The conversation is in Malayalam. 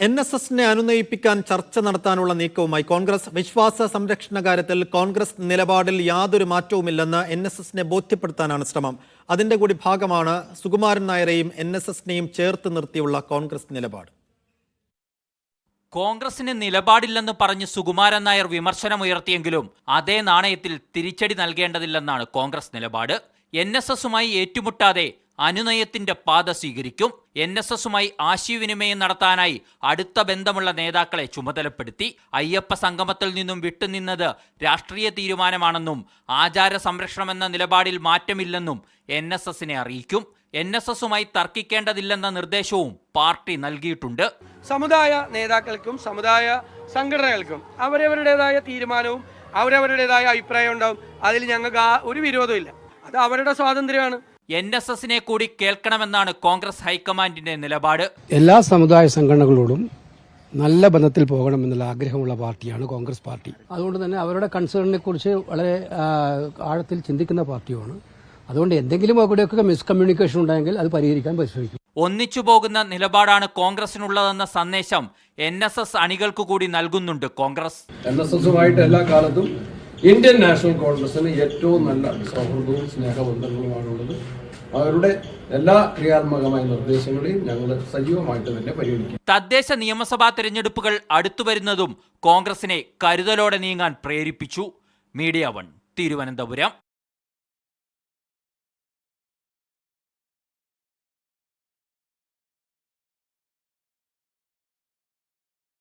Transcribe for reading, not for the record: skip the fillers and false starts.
NSSനെ അനുനയിപ്പിക്കാൻ ചർച്ച നടത്താനുള്ള നീക്കവുമായി കോൺഗ്രസ്. വിശ്വാസ സംരക്ഷണ കാര്യത്തിൽ കോൺഗ്രസ് നിലപാടിൽ യാതൊരു മാറ്റവുമില്ലെന്ന് NSSനെ ബോധ്യപ്പെടുത്താനാണ് ശ്രമം. അതിന്റെ കൂടി ഭാഗമാണ് സുകുമാരൻ നായരെയും NSSനെയും ചേർത്ത് നിർത്തിയുള്ള കോൺഗ്രസ് നിലപാട്. കോൺഗ്രസിന് നിലപാടില്ലെന്ന് പറഞ്ഞ് സുകുമാരൻ നായർ വിമർശനമുയർത്തിയെങ്കിലും അതേ നാണയത്തിൽ തിരിച്ചടി നൽകേണ്ടതില്ലെന്നാണ് കോൺഗ്രസ് നിലപാട്. NSSുമായി ഏറ്റുമുട്ടാതെ അനുനയത്തിന്റെ പാത സ്വീകരിക്കും. NSSുമായി ആശയവിനിമയം നടത്താനായി അടുത്ത ബന്ധമുള്ള നേതാക്കളെ ചുമതലപ്പെടുത്തി. അയ്യപ്പ സംഗമത്തിൽ നിന്നും വിട്ടുനിന്നത് രാഷ്ട്രീയ തീരുമാനമാണെന്നും ആചാര സംരക്ഷണമെന്ന നിലപാടിൽ മാറ്റമില്ലെന്നും NSSനെ അറിയിക്കും. NSSുമായി തർക്കിക്കേണ്ടതില്ലെന്ന നിർദ്ദേശവും പാർട്ടി നൽകിയിട്ടുണ്ട്. സമുദായ നേതാക്കൾക്കും സമുദായ സംഘടനകൾക്കും അവരവരുടേതായ തീരുമാനവും അവരവരുടേതായ അഭിപ്രായം ഉണ്ടാവും. അതിൽ ഞങ്ങൾക്ക് ഒരു വിരോധമില്ല. അത് അവരുടെ സ്വാതന്ത്ര്യമാണ്. NSSനെ കൂടി കേൾക്കണമെന്നാണ് കോൺഗ്രസ് ഹൈക്കമാൻഡിന്റെ നിലപാട്. എല്ലാ സമുദായ സംഘടനകളോടും നല്ല ബന്ധത്തിൽ പോകണമെന്നുള്ള ആഗ്രഹമുള്ള പാർട്ടിയാണ് കോൺഗ്രസ് പാർട്ടി. അതുകൊണ്ട് തന്നെ അവരുടെ കൺസേണിനെ കുറിച്ച് വളരെ ആഴത്തിൽ ചിന്തിക്കുന്ന പാർട്ടിയാണ്. അതുകൊണ്ട് എന്തെങ്കിലും അവിടെയൊക്കെ മിസ്കമ്മ്യൂണിക്കേഷൻ ഉണ്ടെങ്കിൽ അത് പരിഹരിക്കാൻ പരിശ്രമിക്കും. ഒന്നിച്ചു പോകുന്ന നിലപാടാണ് കോൺഗ്രസിനുള്ളതെന്ന സന്ദേശം NSS അണികൾക്ക് കൂടി നൽകുന്നുണ്ട് കോൺഗ്രസ്. NSSുമായിട്ട് എല്ലാ കാലത്തും ഇന്ത്യൻ നാഷണൽ കോൺഗ്രസിന് ഏറ്റവും നല്ല സൗഹൃദവും സ്നേഹബന്ധങ്ങളുമാണുള്ളത്. അവരുടെ എല്ലാ ക്രിയാത്മകമായ നിർദ്ദേശങ്ങളെയും ഞങ്ങൾ സജീവമായിട്ട് തന്നെ പരിഗണിക്കും. തദ്ദേശ നിയമസഭാ തെരഞ്ഞെടുപ്പുകൾ അടുത്തുവരുന്നതും കോൺഗ്രസിനെ കരുതലോടെ നീങ്ങാൻ പ്രേരിപ്പിച്ചു. മീഡിയ 1 തിരുവനന്തപുരം.